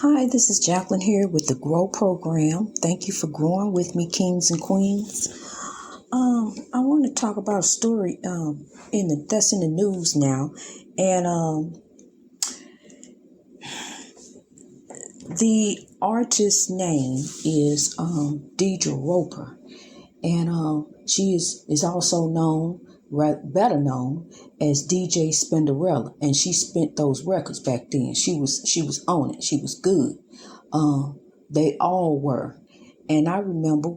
Hi, this is Jacqueline here with the GROW program. Thank you for growing with me, kings and queens. I want to talk about a story that's in the news now, and the artist's name is Deidre Roper, and she is also better known as DJ Spinderella, and she spent those records back then. She was on it. She was good. They all were, and I remember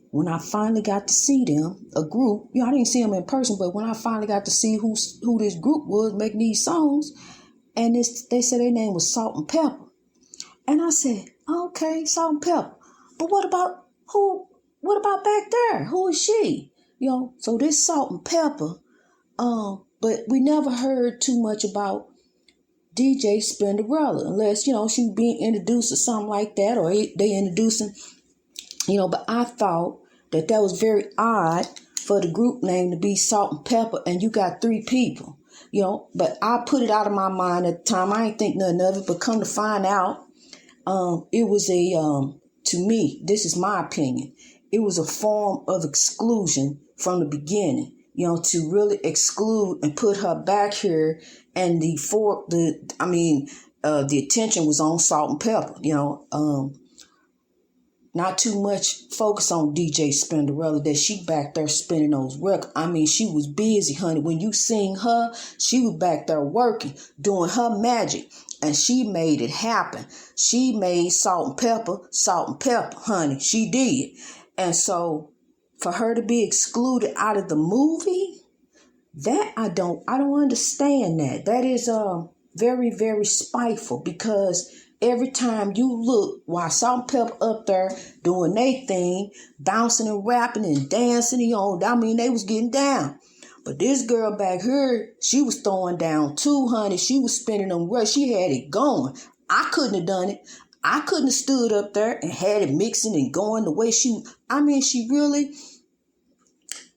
when I finally got to see them, a group. I didn't see them in person, but when I finally got to see who this group was making these songs, and they said their name was Salt and Pepper, and I said, okay, Salt and Pepper, but what about who? What about back there? Who is she? So this Salt and Pepper, but we never heard too much about DJ Spinderella, unless, she was being introduced or something like that, or they introducing, but I thought that was very odd for the group name to be Salt and Pepper, and you got three people, but I put it out of my mind at the time. I ain't think nothing of it, but come to find out, it was to me, this is my opinion, it was a form of exclusion from the beginning, to really exclude and put her back here. And the attention was on Salt and Pepper, not too much focus on DJ Spinderella, that she back there spinning those records. She was busy, honey. When you sing her, she was back there working, doing her magic, and she made it happen. She made Salt and Pepper, honey. She did. And so for her to be excluded out of the movie, that I don't understand that. That is very, very spiteful, because every time you look, while Salt and Pepper up there doing their thing, bouncing and rapping and dancing, they was getting down. But this girl back here, she was throwing down too, honey. She was spinning them records. She had it going. I couldn't have done it. I couldn't have stood up there and had it mixing and going the way she really,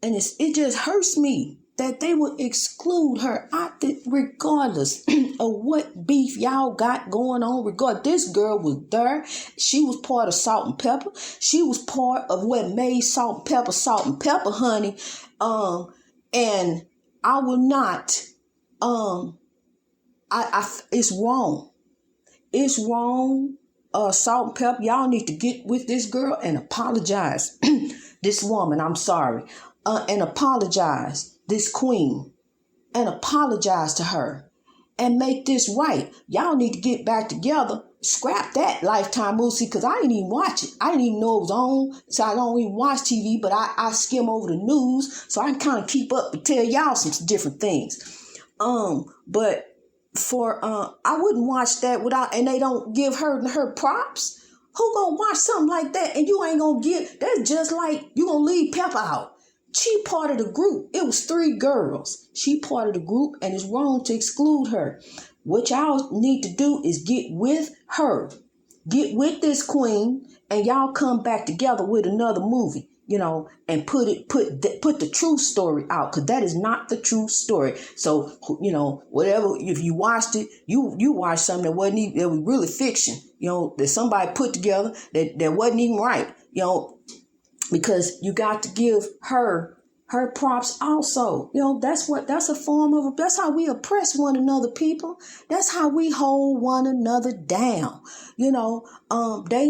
and it just hurts me that they would exclude her, regardless of what beef y'all got going on. This girl was there. She was part of Salt and Pepper. She was part of what made Salt and Pepper, honey. And I will not. It's wrong. It's wrong. Salt and Pepper, y'all need to get with this girl and apologize. This woman, I'm sorry. And apologize, this queen, and apologize to her and make this right. Y'all need to get back together. Scrap that Lifetime movie, because I didn't even watch it. I didn't even know it was on, so I don't even watch TV, but I skim over the news so I can kind of keep up and tell y'all some different things. But I wouldn't watch that without, and they don't give her props. Who gonna watch something like that and you ain't gonna give? That's just like you gonna leave Pepa out. She part of the group. It was three girls. She part of the group, and it's wrong to exclude her. What y'all need to do is get with her. Get with this queen, and y'all come back together with another movie, and put the true story out, because that is not the true story. So, whatever, if you watched it, you watched something that was really fiction, that somebody put together that wasn't even right, because you got to give her props also. That's a form of, that's how we oppress one another, people. That's how we hold one another down. They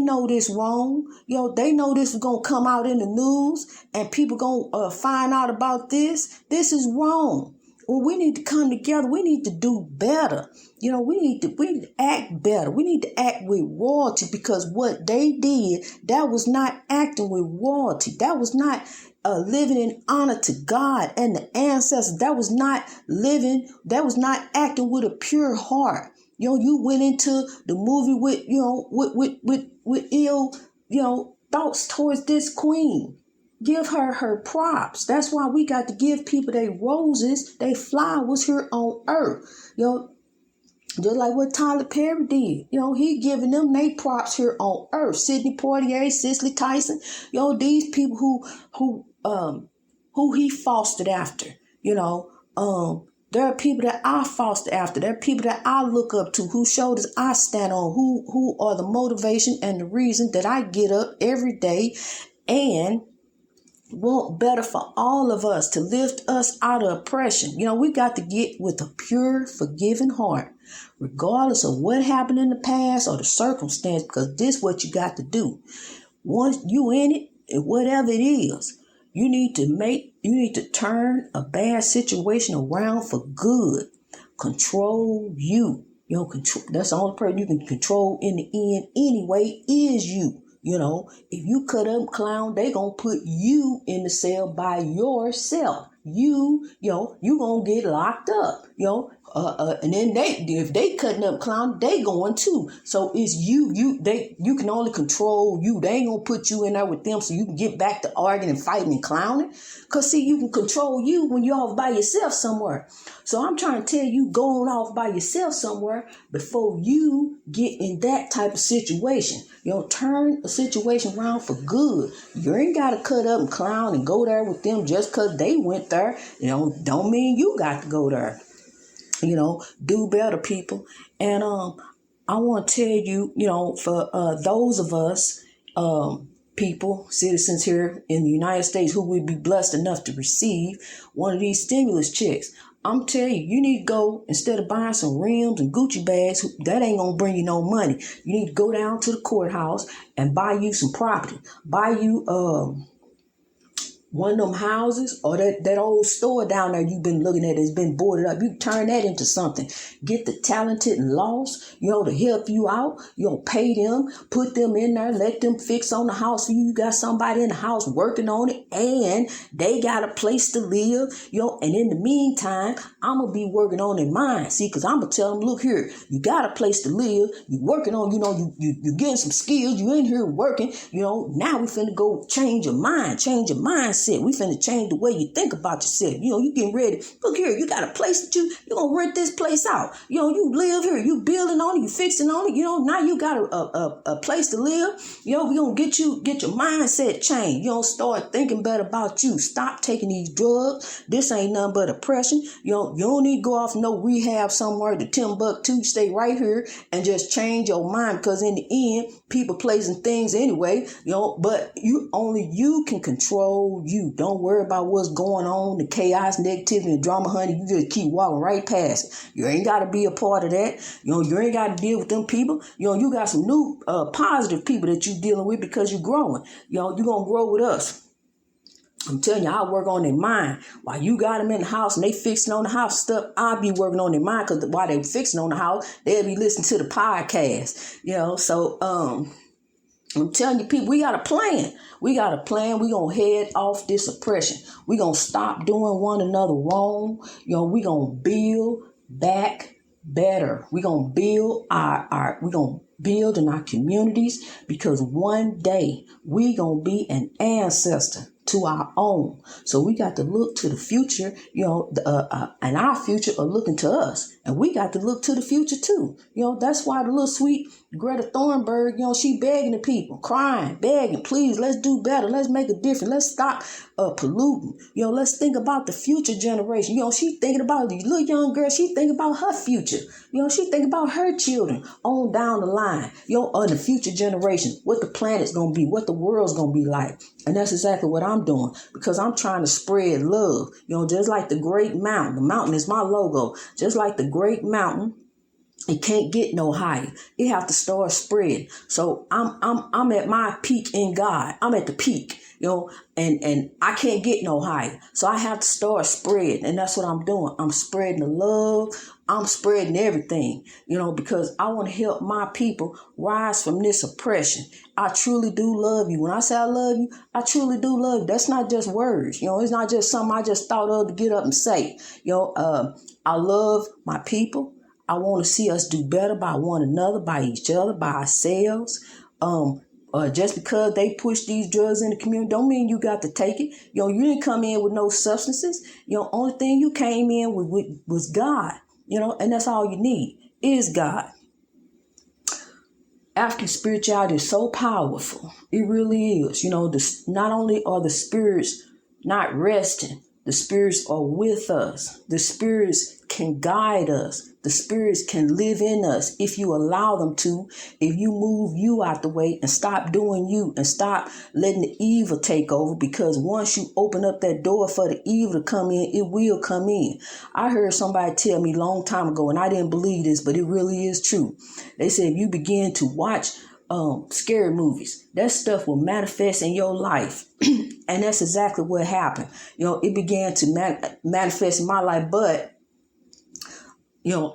know this wrong. They know this is going to come out in the news and people going to find out about this. This is wrong. Well, we need to come together. We need to do better. We need to act better. We need to act with royalty, because what they did, that was not acting with royalty. That was not living in honor to God and the ancestors. That was not living. That was not acting with a pure heart. You went into the movie with ill, thoughts towards this queen. Give her props. That's why we got to give people their roses, their flowers here on earth. Just like what Tyler Perry did. He giving them their props here on earth. Sidney Poitier, Cicely Tyson. These people who he fostered after. There are people that I foster after. There are people that I look up to, whose shoulders I stand on, who are the motivation and the reason that I get up every day and want better for all of us, to lift us out of oppression. We got to get with a pure, forgiving heart, regardless of what happened in the past or the circumstance, because this is what you got to do. Once you in it, whatever it is, you need to turn a bad situation around for good. Control you. That's the only person you can control in the end anyway is you. If you cut up clown, they gonna put you in the cell by yourself. You gonna get locked up. And then if they cutting up clown, they going too. So it's you can only control you. They ain't gonna put you in there with them so you can get back to arguing and fighting and clowning. Cause see, you can control you when you're off by yourself somewhere. So I'm trying to tell you, going off by yourself somewhere before you get in that type of situation. Turn a situation around for good. You ain't gotta cut up and clown and go there with them just cause they went there. Don't mean you got to go there. Do better, people. And I want to tell you, for those of us, people, citizens here in the United States who would be blessed enough to receive one of these stimulus checks, I'm telling you, you need to go, instead of buying some rims and Gucci bags, that ain't going to bring you no money. You need to go down to the courthouse and buy you some property. Buy you one of them houses or that old store down there you've been looking at that's been boarded up. You turn that into something. Get the talented and lost, to help you out. Pay them, put them in there, let them fix on the house for you. You got somebody in the house working on it and they got a place to live, and in the meantime, I'm going to be working on their mind. See, because I'm going to tell them, look here, you got a place to live. You working on, you getting some skills. You in here working, now we finna go change your mind, change your mindset. We finna change the way you think about yourself. You getting ready. Look here, you got a place that you're going to rent this place out. You live here, you building on it, you fixing on it. Now you got a place to live. We going to get your mindset changed. Start thinking better about you. Stop taking these drugs. This ain't nothing but oppression. You don't need to go off no rehab somewhere to Timbuktu. Stay right here and just change your mind, because in the end, people, places, and things anyway, but you can control you. Don't worry about what's going on, the chaos, negativity, and drama, honey. You just keep walking right past it. You ain't got to be a part of that. You ain't got to deal with them people. You got some new positive people that you're dealing with because you're growing. You're going to grow with us. I'm telling you, I work on their mind. While you got them in the house and they fixing on the house stuff, I'll be working on their mind, because while they fixing on the house, they'll be listening to the podcast. So I'm telling you, people, we got a plan. We got a plan. We're going to head off this oppression. We're going to stop doing one another wrong. We're going to build back better. We're going to build we're going to build in our communities, because one day we're going to be an ancestor to our own. So we got to look to the future, and our future are looking to us. And we got to look to the future too. That's why the little sweet Greta Thunberg, she begging the people, crying, begging, please, let's do better. Let's make a difference. Let's stop polluting. Let's think about the future generation. She thinking about these little young girls. She thinking about her future. She thinking about her children on down the line, on the future generation, what the planet's going to be, what the world's going to be like. And that's exactly what I'm doing, because I'm trying to spread love, just like the great mountain. The mountain is my logo. Just like the great mountain, it can't get no higher. It have to start spreading. So I'm at my peak in God. I'm at the peak, and I can't get no higher. So I have to start spreading, and that's what I'm doing. I'm spreading the love. I'm spreading everything, because I want to help my people rise from this oppression. I truly do love you. When I say I love you, I truly do love you. That's not just words. It's not just something I just thought of to get up and say. I love my people. I want to see us do better by one another, by each other, by ourselves. Just because they push these drugs in the community don't mean you got to take it. You didn't come in with no substances. Only thing you came in with was God. And that's all you need is God. African spirituality is so powerful. It really is. Not only are the spirits not resting, the spirits are with us. The spirits can guide us. The spirits can live in us if you allow them to, if you move you out the way and stop doing you and stop letting the evil take over, because once you open up that door for the evil to come in, it will come in. I heard somebody tell me a long time ago, and I didn't believe this, but it really is true. They said if you begin to watch scary movies, that stuff will manifest in your life. And that's exactly what happened. It began to manifest in my life, but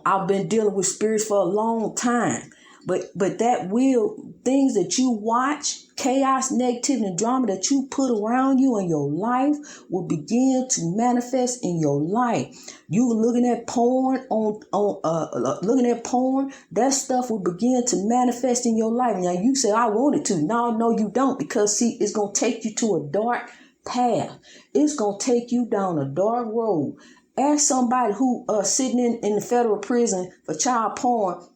I've been dealing with spirits for a long time. But things that you watch, chaos, negativity, and drama that you put around you in your life will begin to manifest in your life. You looking at porn looking at porn, that stuff will begin to manifest in your life. Now you say, I want it to. No, you don't, because see, it's gonna take you to a dark path. It's gonna take you down a dark road. Ask somebody who sitting in the federal prison for child porn.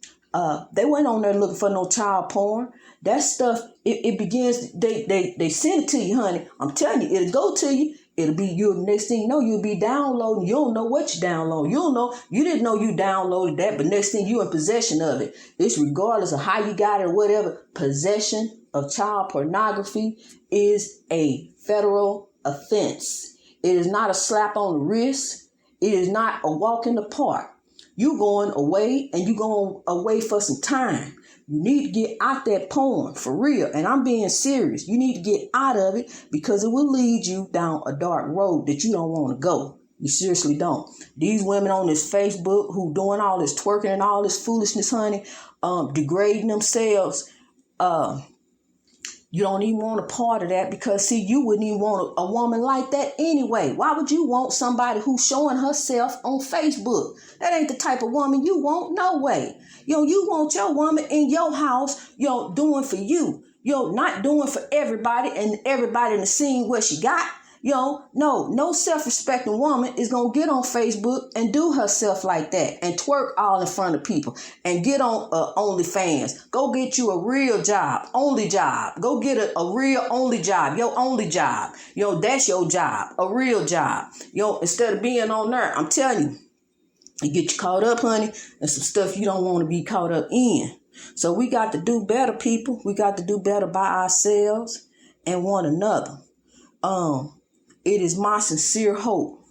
They weren't on there looking for no child porn. That stuff, it begins, they send it to you, honey. I'm telling you, it'll go to you. It'll be you. Next thing you know, you'll be downloading. You don't know what you download. You don't know. You didn't know you downloaded that, but next thing you in possession of it. It's regardless of how you got it or whatever. Possession of child pornography is a federal offense. It is not a slap on the wrist. It is not a walk in the park. You going away, and you going away for some time. You need to get out that porn for real. And I'm being serious. You need to get out of it, because it will lead you down a dark road that you don't want to go. You seriously don't. These women on this Facebook who doing all this twerking and all this foolishness, honey, degrading themselves, you don't even want a part of that, because, see, you wouldn't even want a woman like that anyway. Why would you want somebody who's showing herself on Facebook? That ain't the type of woman you want, no way. You want your woman in your house, doing for you. Not doing for everybody and everybody in the scene what she got. No self-respecting woman is going to get on Facebook and do herself like that and twerk all in front of people and get on OnlyFans. Go get you a real job, only job. Go get a real only job, your only job. That's your job, a real job. Instead of being on there, I'm telling you, it get you caught up, honey, and some stuff you don't want to be caught up in. So we got to do better, people. We got to do better by ourselves and one another. It is my sincere hope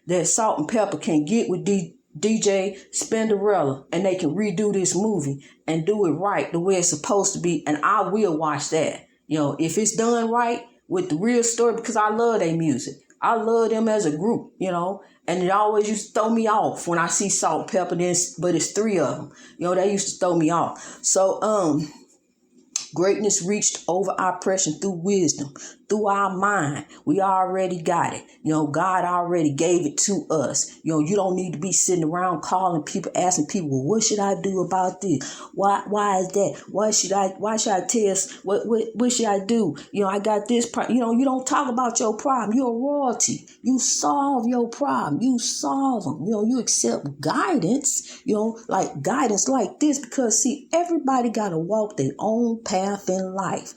that Salt and Pepper can get with DJ Spinderella and they can redo this movie and do it right the way it's supposed to be. And I will watch that. If it's done right with the real story, because I love their music. I love them as a group, and it always used to throw me off when I see Salt and Pepper, but it's three of them. They used to throw me off. So, greatness reached over oppression through wisdom, through our mind. We already got it. God already gave it to us. You don't need to be sitting around calling people, asking people, well, what should I do about this? Why is that? Why should I test? What should I do? I got this problem. You don't talk about your problem. You're royalty. You solve your problem. You solve them. You accept guidance, like guidance like this, because see, everybody got to walk their own path in life.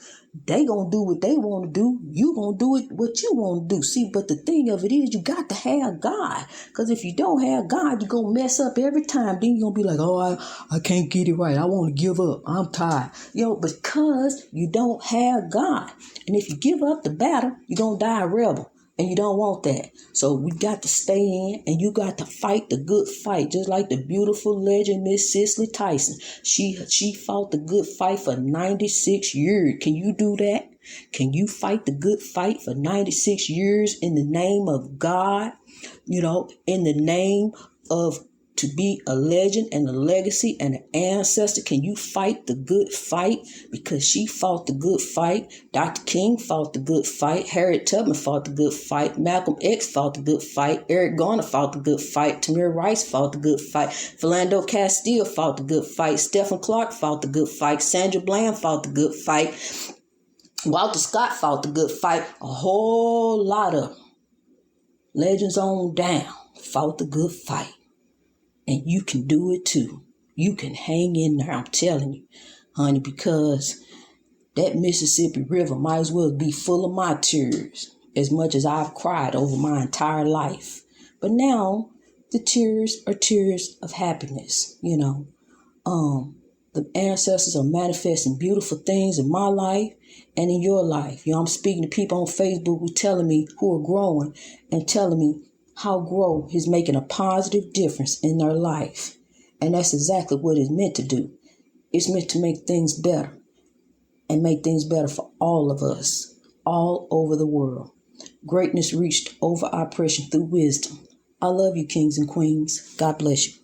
They gonna do what they want to do. You gonna do it what you want to do. See, but the thing of it is, you got to have God. Because if you don't have God, you're gonna mess up every time. Then you're gonna be like, oh, I can't get it right. I want to give up. I'm tired. Because you don't have God. And if you give up the battle, you're gonna die a rebel. And you don't want that. So we got to stay in, and you got to fight the good fight. Just like the beautiful legend, Miss Cicely Tyson. She fought the good fight for 96 years. Can you do that? Can you fight the good fight for 96 years in the name of God? In the name of to be a legend and a legacy and an ancestor? Can you fight the good fight? Because she fought the good fight. Dr. King fought the good fight. Harriet Tubman fought the good fight. Malcolm X fought the good fight. Eric Garner fought the good fight. Tamir Rice fought the good fight. Philando Castile fought the good fight. Stephen Clark fought the good fight. Sandra Bland fought the good fight. Walter Scott fought the good fight. A whole lot of legends on down fought the good fight. And you can do it too. You can hang in there, I'm telling you, honey, because that Mississippi River might as well be full of my tears as much as I've cried over my entire life. But now the tears are tears of happiness, you know. The ancestors are manifesting beautiful things in my life and in your life. You know, I'm speaking to people on Facebook who are growing and telling me how grow is making a positive difference in their life. And that's exactly what it's meant to do. It's meant to make things better and make things better for all of us, all over the world. Greatness reached over oppression through wisdom. I love you, kings and queens. God bless you.